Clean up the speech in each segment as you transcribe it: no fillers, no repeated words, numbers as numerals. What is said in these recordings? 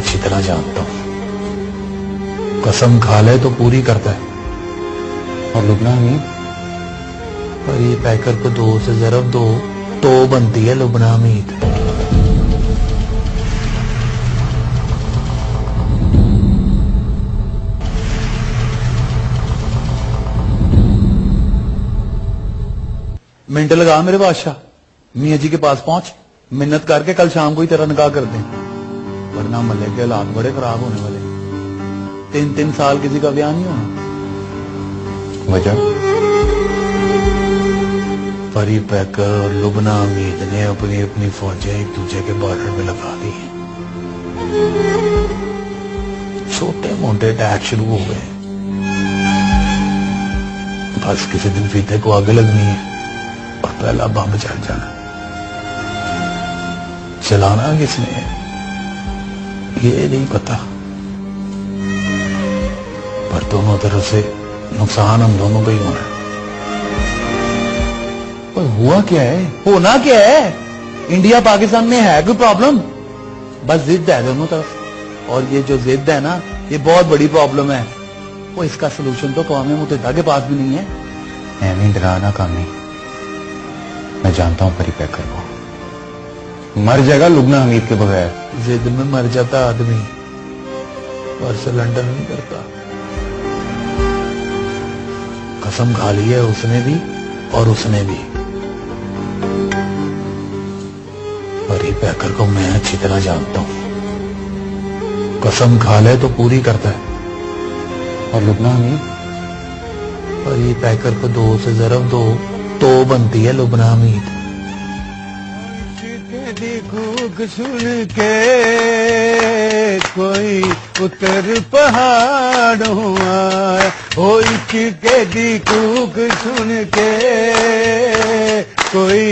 अच्छी तरह जानता हूं। कसम खा ले तो पूरी करता है। और लुबना हमीद, पर ये पैकर को 2 से ज़रब दो तो बनती है लुबना हमीद। मिनट लगा मेरे बादशाह, मियाँ जी के पास पहुंच, मिन्नत करके कल शाम को ही तेरा निकाह कर दें, वरना मल्ले के हालात बड़े खराब होने वाले। 3 साल किसी का ब्याह नहीं होना। वजह? परी पैकर और लुबना हमीद ने अपनी अपनी फौजें एक दूसरे के बॉर्डर में लगा दी हैं। छोटे मोटे अटैक शुरू हो गए। बस किसी दिन फीते को आग लगनी है और पहला बम चल जाना। चलाना किसने है ये नहीं पता, पर दोनों तरफ से नुकसान हम दोनों का ही होना है। पर हुआ क्या है, होना क्या है? इंडिया पाकिस्तान में है कोई प्रॉब्लम? बस जिद है दोनों तरफ, और ये जो जिद है ना, ये बहुत बड़ी प्रॉब्लम है। वो इसका सोल्यूशन तो कौम मुत्तहिदा के पास भी नहीं है। एमी डराना काम नहीं, मैं जानता हूं परी पैकर को। मर जाएगा लुबना हमीद के बगैर। जिद में मर जाता आदमी, पर सिलेंडर नहीं करता। कसम खा ली है उसने भी और उसने भी। परी पैकर को मैं अच्छी तरह जानता हूं। कसम खा ले तो पूरी करता है। और लुबना हमीद? परी पैकर को 2 से ज़रब दो तो बनती है लुबना हमीद। कूक सुन के कोई उतर पहाड़ों आया, हो इश्क़ दी कूक सुन के कोई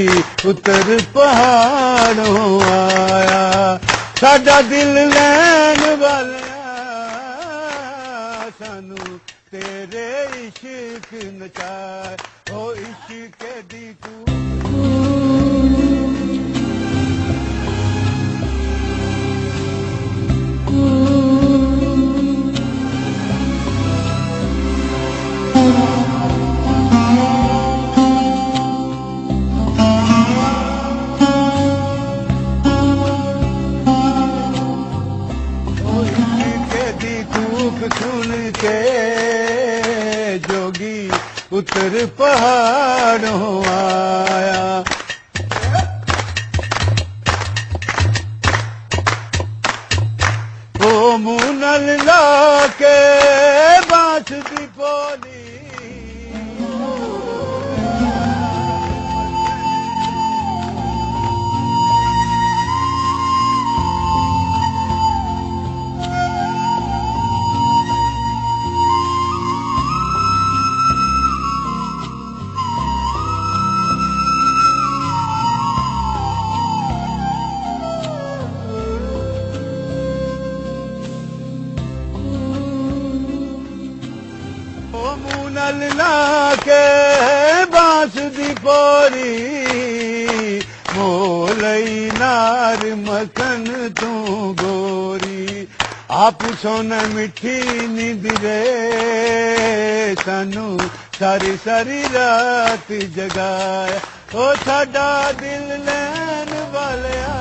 उतर पहाड़ों आया, साडा दिल लैन वालिया सानू तेरे इश्क़ नचाए, हो इश्क़ दी कूक। सुन के जोगी उतर पहाड़ों आया, ओ मुंह नल ला के बांस दी पोली, नल ला के बांस दी पोरी, मोलई नार मखन तू गोरी, आप सोना मिठी नींद रे सानू सारी सारी रात जगाया, ओ साडा दिल लैन वालिया।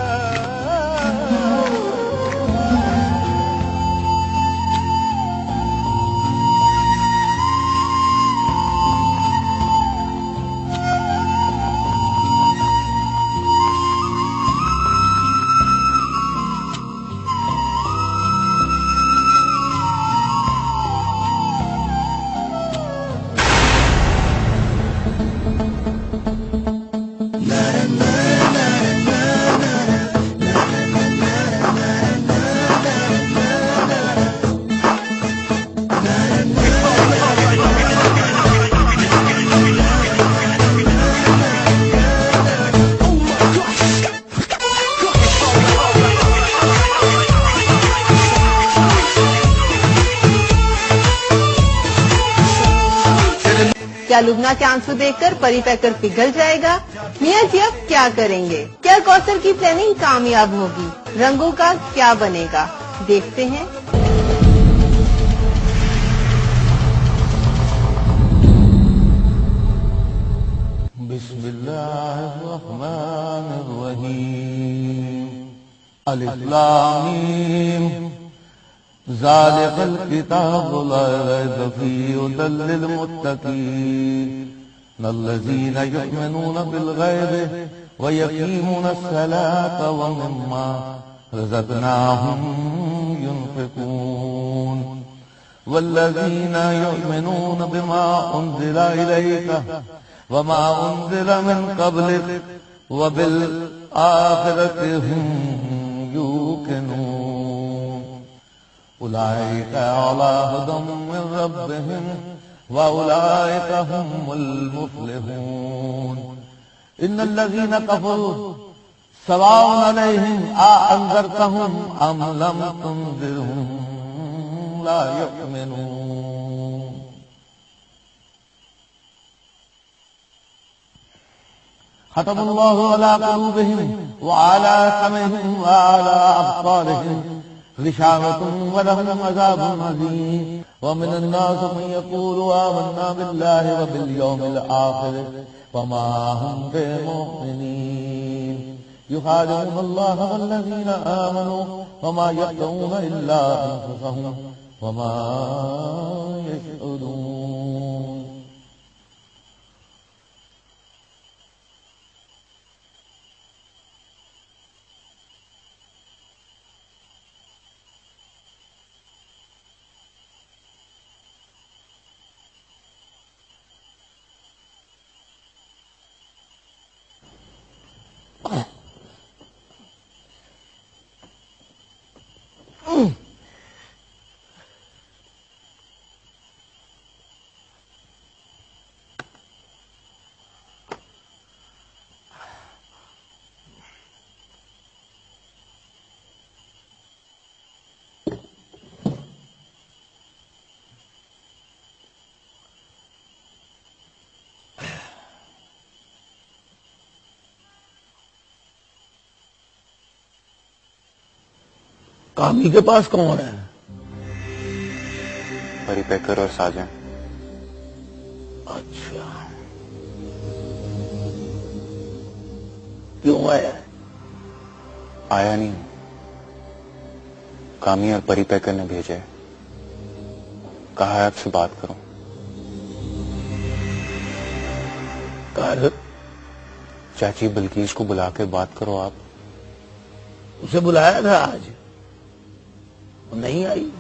क्या लुबना के आंसू देखकर परी पैकर पिघल जाएगा? मियाँ जी अब क्या करेंगे? क्या कौसर की प्लानिंग कामयाब होगी? रंगों का क्या बनेगा? देखते हैं। बिस्मिल्लाहिर्रहमानिर्रहीम। अलिफ लाम मीम ज़ालिकल किताबु ला रैब फीहि हुदल लिल मुत्तक़ीन अल्लज़ीना युमिनूना बिल गैबि व यक़ीमूना अस्सलाता व मिम्मा रज़क़नाहुम युनफ़िक़ून वल्लज़ीना युमिनूना बिमा उन्ज़िला इलैका वमा उन्ज़िला मिन क़ब्लिक व बिल आखिरति हुम यूक़िनून उलाइका अला हुदम मिन रब्बिहिम व उलाइका हुमुल मुफ़्लिहून इन्नल्लज़ीना कफ़रू सवाउन अलैहिम आ अंज़रतहुम अम लम तुनज़िरहुम ला युमिनून। खतमल्लाहु अला क़ुलूबिहिम व अला समइहिम व अला अब्सारिहिम गिशावतुन व लहुम अज़ाबुन अज़ीम व मिनन नास मन यक़ूलु आमन्ना बिल्लाहि व बिल यौमिल आखिर व मा हुम बिमुमिनीन युख़ादिऊन अल्लाह वल्लज़ीना आमनू व मा यख़दऊन इल्ला अनफुसहुम व मा यशऊरून। कामी के पास कौन है? परिपेकर और साजन। अच्छा, क्यों आया? आया नहीं, कामी और परिपेकर ने भेजा है, कहा है आपसे बात करो। कर चाची बिल्किस को बुला के बात करो आप। उसे बुलाया था आज, वो नहीं आई।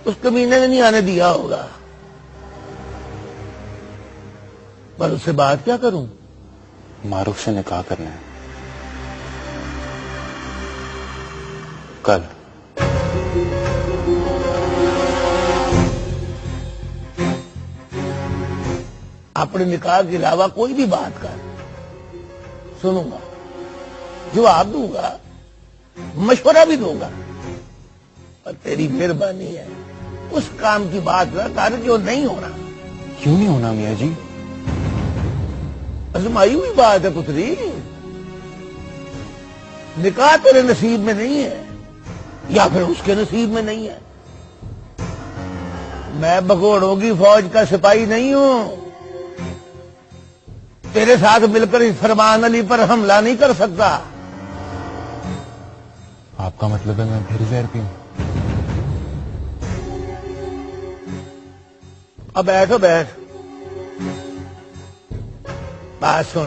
उस कमीने ने नहीं आने दिया होगा, पर उससे बात क्या करूं? मारूफ से निकाह करना है कल। अपने निकाह के अलावा कोई भी बात कर, सुनूंगा, जवाब दूंगा, मशवरा भी दूंगा, और तेरी मेहरबानी है उस काम की बात ना कर जो नहीं होना। क्यों नहीं होना मियाँ जी? आजमाई हुई बात है पुत्री, निकाह तेरे नसीब में नहीं है या फिर उसके नसीब में नहीं है। मैं भगोड़ों की फौज का सिपाही नहीं हूं, तेरे साथ मिलकर इस फरमान अली पर हमला नहीं कर सकता। आपका मतलब है मैं फिर जहर पीऊं? अब बैठो, बैठ, बात सुन।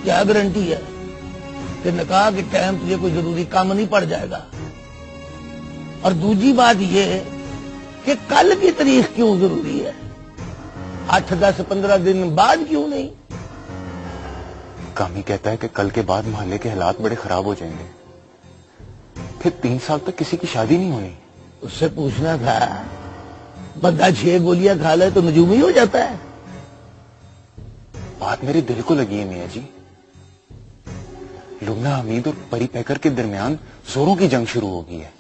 क्या गारंटी है कि निकाह के टाइम तुझे कोई जरूरी काम नहीं पड़ जाएगा? और दूसरी बात यह है कि कल की तारीख क्यों जरूरी है? 8, 10, 15 दिन बाद क्यों नहीं? कामी कहता है कि कल के बाद मोहल्ले के हालात बड़े खराब हो जाएंगे, फिर 3 साल तक किसी की शादी नहीं होनी। उससे पूछना था, बंदा 6 गोलियां खा ले तो नजूमी हो जाता है? बात मेरे दिल को लगी है मियाँ जी। लुबना हमीद और परी पैकर के दरमियान जोरों की जंग शुरू हो गई है।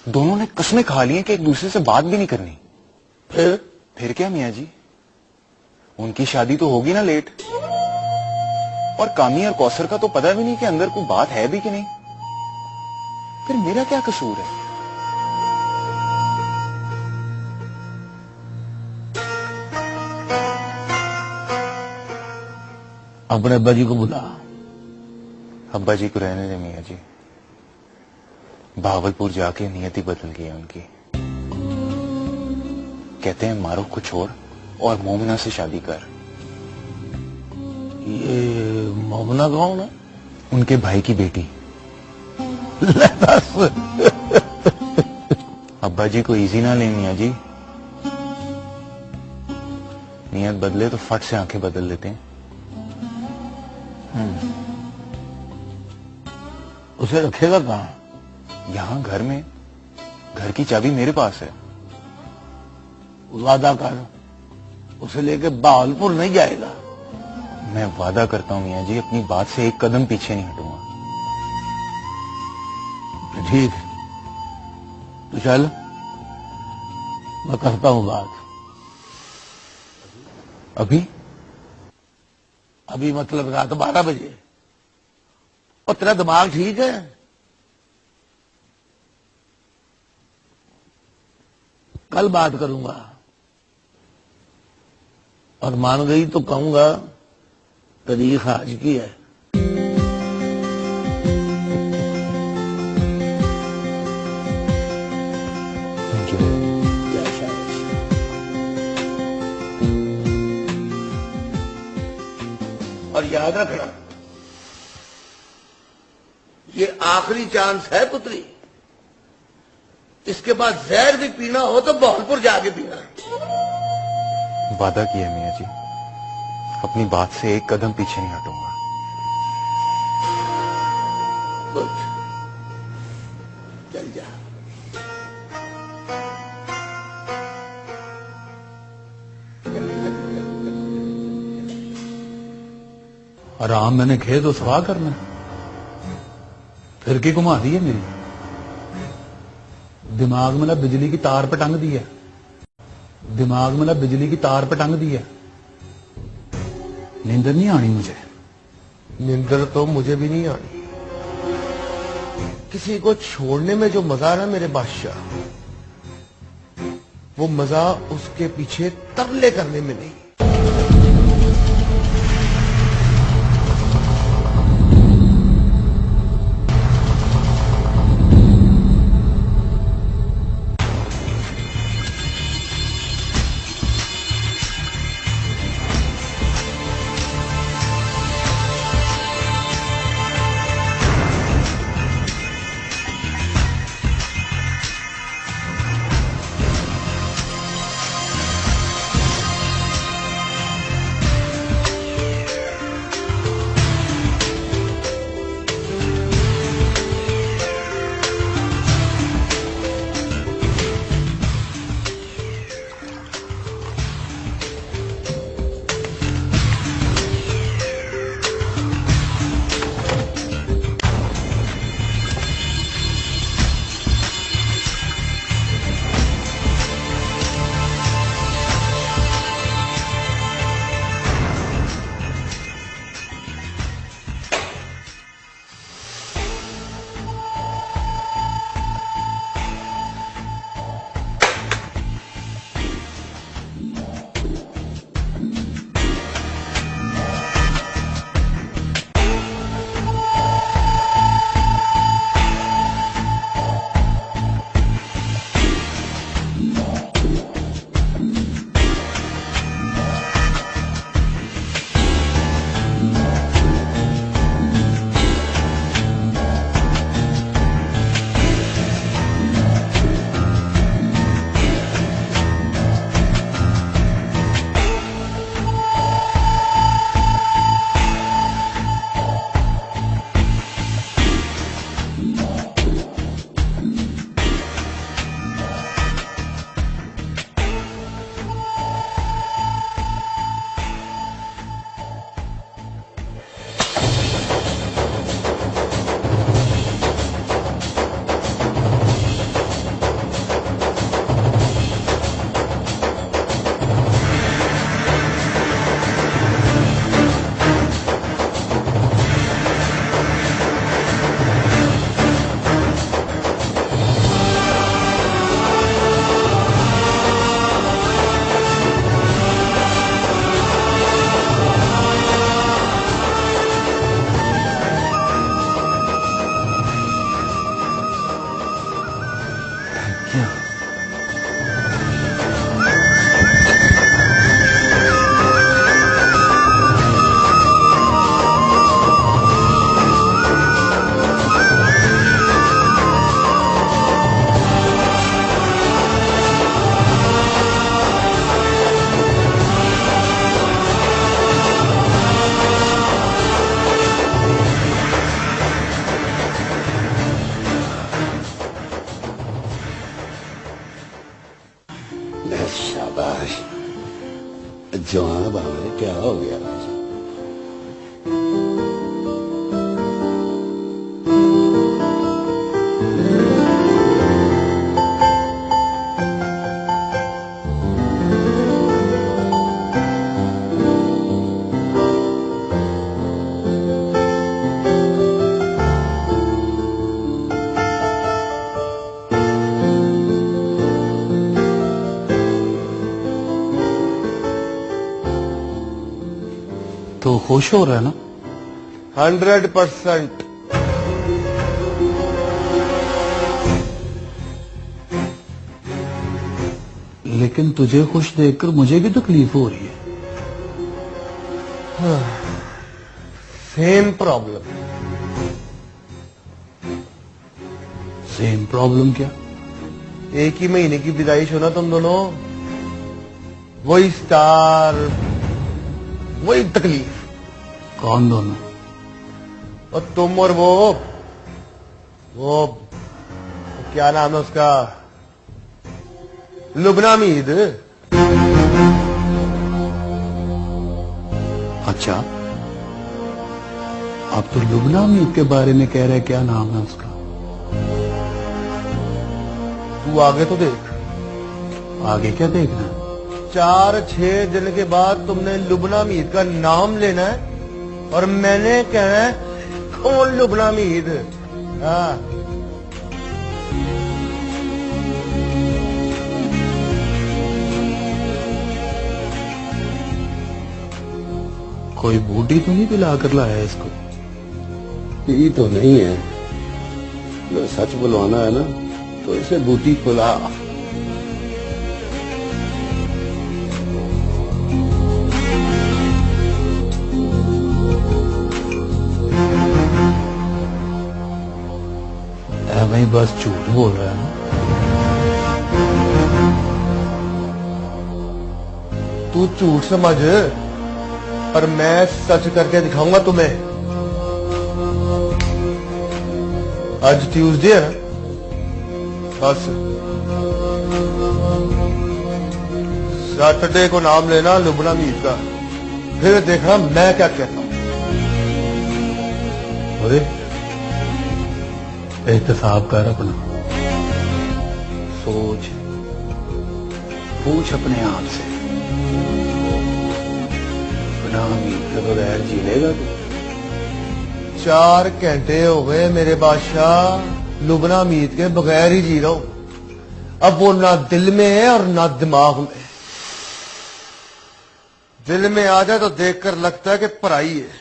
दोनों ने कस्में खा ली हैं कि एक दूसरे से बात भी नहीं करनी। फिर क्या मियाँ जी, उनकी शादी तो होगी ना लेट, और कामी और कौसर का तो पता भी नहीं कि अंदर कोई बात है भी कि नहीं। फिर मेरा क्या कसूर है? अपने अब्बा जी को बुला। अब्बा जी को रहने दे मियाँ जी, भावलपुर जाके नियत ही बदल गई है उनकी। कहते हैं मारो कुछ और मोमिना से शादी कर। ये मोमना कौन है? उनके भाई की बेटी। अब्बा जी को इजी ना ले मियाँ जी, नियत बदले तो फट से आंखें बदल लेते हैं। उसे रखेगा कहाँ? यहां घर में। घर की चाबी मेरे पास है। वादा कर, उसे लेके भावलपुर नहीं जाएगा। मैं वादा करता हूं मियाँ जी, अपनी बात से एक कदम पीछे नहीं हटूंगा। ठीक है, तो चल मैं करता हूं बात। अभी अभी मतलब रात 12 बजे। और तेरा दिमाग ठीक है? कल बात करूंगा, और मान गई तो कहूंगा तारीख आज की है। Thank you. और याद रखना, ये आखिरी चांस है पुत्री। इसके बाद जहर भी पीना हो तो भावलपुर जाके पीना। वादा किया मियाँ जी, अपनी बात से एक कदम पीछे नहीं हटूंगा। गुड, चल जा। आराम मैंने खेत तो सवाह करना, फिर की घुमा दी है मेरी। दिमाग में ना बिजली की तार पर टंग दी है, दिमाग में ना बिजली की तार पर टंग दी है। नींदर नहीं आनी मुझे। निंदर तो मुझे भी नहीं आनी। किसी को छोड़ने में जो मजा है ना मेरे बादशाह, वो मजा उसके पीछे तरले करने में नहीं। शाबाश जवान बाबे क्या हो गया तो खुश हो रहा है ना? 100%। लेकिन तुझे खुश देखकर मुझे भी तकलीफ हो रही है। Same problem. सेम प्रॉब्लम क्या? एक ही महीने की विदाई हो ना तुम दोनों, वही स्टार, वही तकलीफ। कौन दोनों? और तुम और वो क्या नाम है उसका, लुबना मीद। अच्छा, आप तो लुबना मीत के बारे में कह रहे, क्या नाम है उसका? तू आगे तो देख। आगे क्या देखना? 4-6 दिन के बाद तुमने लुबना मीद का नाम लेना है और मैंने कहना है कौन लुबना मीद। हाँ, कोई बूटी तो नहीं पिला कर लाया इसको? ये तो नहीं है, अगर सच बुलवाना है ना तो इसे बूटी खुला। वही बस झूठ बोल रहा है ना? तू झूठ समझ, पर मैं सच करके दिखाऊंगा तुम्हें। आज ट्यूसडे है, बस सैटरडे को नाम लेना लुबना मीद का, फिर देखना मैं क्या कहता हूं। अरे एहतसाब कर अपना, सोच पूछ अपने आप से, बिना उम्मीद के बगैर जी लेगा तू? 4 घंटे हो गए मेरे बादशाह लुबना मीद के बगैर ही जी रहा हूं। अब वो ना दिल में है और ना दिमाग में। दिल में आ जाए तो देखकर लगता है कि पराई है,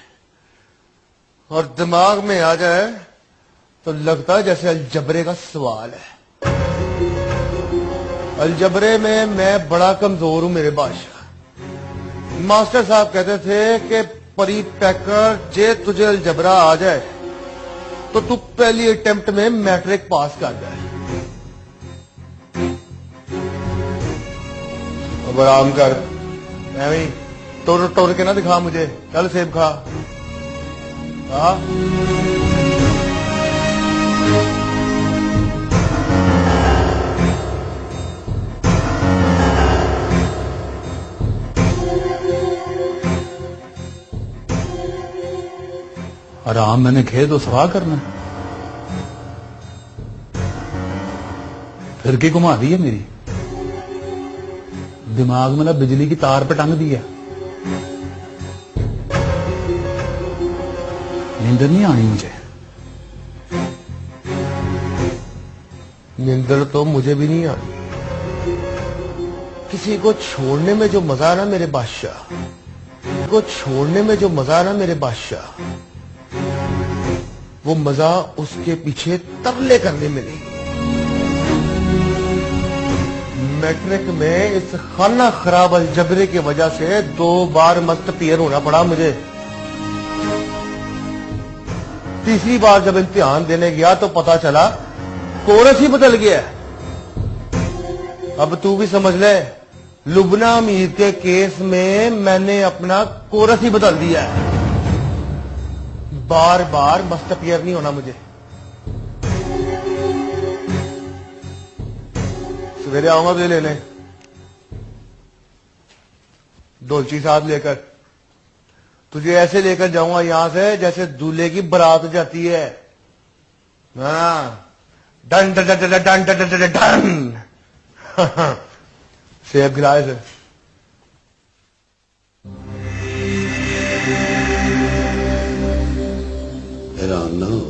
और दिमाग में आ जाए तो लगता है जैसे अलजबरे का सवाल है। अलजबरे में मैं बड़ा कमजोर हूं मेरे बादशाह। मास्टर साहब कहते थे कि परी पैकर जे तुझे अलजबरा आ जाए तो तू पहली अटेम्प्ट में मैट्रिक पास कर जाए। अब आराम कर, ऐਵੇਂ टोर टोर के ना दिखा मुझे। चल सेब खा। हाँ, आराम मैंने खे तो सवाह करना, फिर के घुमा दी है मेरी, दिमाग में ना बिजली की तार पे टंग दिया। नींद नहीं आनी मुझे। निंदर तो मुझे भी नहीं आती। किसी को छोड़ने में जो मजा ना मेरे बादशाह, को छोड़ने में जो मजा ना मेरे बादशाह, वो मजा उसके पीछे तरले करने में नहीं। मैट्रिक में इस खाना खराब अलजबरे की वजह से 2 बार मस्त पियर होना पड़ा मुझे। तीसरी बार जब इम्तिहान देने गया तो पता चला कोरस ही बदल गया। अब तू भी समझ ले, लुबना मीर के केस में मैंने अपना कोरस ही बदल दिया है। बार बार मस्त पियर नहीं होना मुझे। सवेरे आऊंगा तुझे लेने, डोलची साथ लेकर। तुझे ऐसे लेकर जाऊंगा यहां से जैसे दूल्हे की बारात जाती है। हाँ, done done done done done done done. सेब गिलाए से। हैरान ना हो,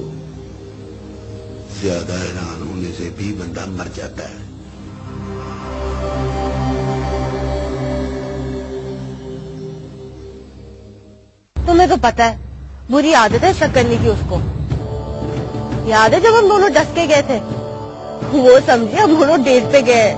ज्यादा हैरान होने से भी बंदा मर जाता है। तुम्हें तो पता है बुरी आदत है शक करने की उसको। याद है जब हम दोनों डस के गए थे, वो समझे हम दोनों डेट पे गए।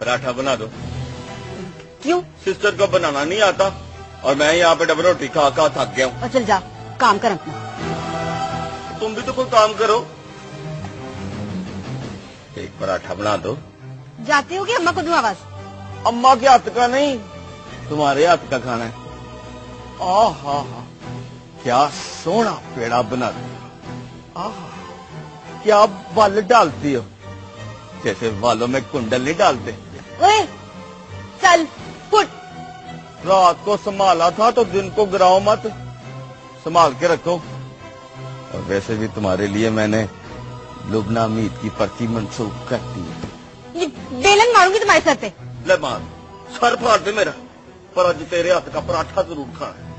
पराठा बना दो। क्यों? सिस्टर को बनाना नहीं आता और मैं यहाँ पे डबल रोटी खा खा थक गया हूँ। और चल जा काम कर अपना। तुम भी तो कोई काम करो। एक पराठा बना दो। जाती होगी अम्मा को दूं आवाज। अम्मा के हाथ का नहीं, तुम्हारे हाथ का खाना है। आहा हा, क्या सोना पेड़ा बना दिया। आहा, क्या बाल डालती हो, जैसे बालों में कुंडल नहीं डालते। ओए चल फुट। रात को संभाला था तो दिन को गिराओ मत, संभाल के रखो। और वैसे भी तुम्हारे लिए मैंने लुबना मीत की पर्ची मंसूख कर दी है। ये बेलन मारूंगी तुम्हारे सर पे। ले मार, सर फाड़ दे मेरा, पर आज तेरे हाथ का पराठा जरूर खाना है।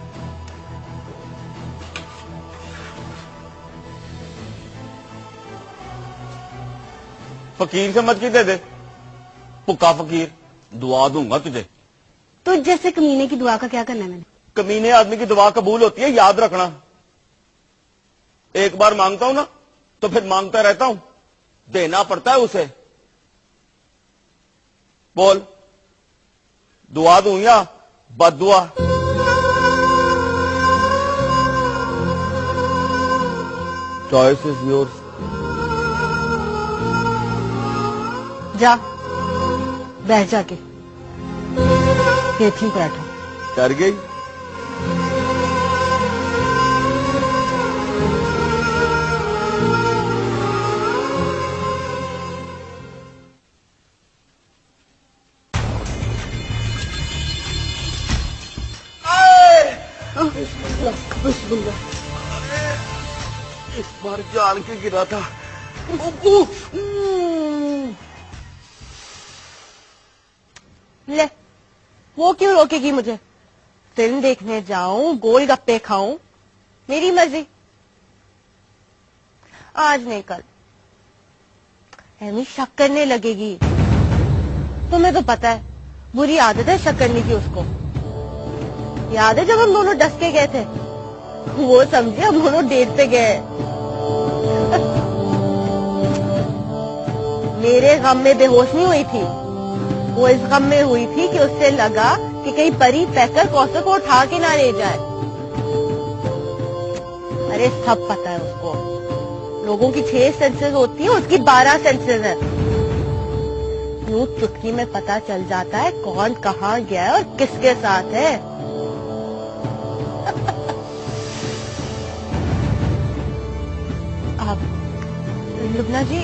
फकीर समझ के दे दे, भुक्का फकीर, दुआ दूंगा तुझे। तो जैसे कमीने की दुआ का क्या करना है मैंने? कमीने आदमी की दुआ कबूल होती है, याद रखना। एक बार मांगता हूं ना तो फिर मांगता रहता हूं। देना पड़ता है उसे। बोल, दुआ दूं या बददुआ? Choice is yours. जा बैठ जाके फिर ठीक बैठो। डर गई? इस बार जान के गिरा था। ले, वो क्यों रोकेगी मुझे? फिल्म देखने जाऊं, गोलगप्पे खाऊं, मेरी मर्जी। आज नहीं कल एमी शक करने लगेगी। तुम्हें तो पता है बुरी आदत है शक करने की उसको। याद है जब हम दोनों डस के गए थे? वो समझे हम दोनों डेट पे गए। मेरे गम में बेहोश नहीं हुई थी, वो इस गम में हुई थी कि उससे लगा कि कहीं परी पैकर कौसर को उठा के ना ले जाए। अरे सब पता है उसको, लोगों की 6 सेंसेस होती है, उसकी 12 सेंसेस है। यूं चुटकी में पता चल जाता है कौन कहाँ गया है और किसके साथ है। अब लुबना जी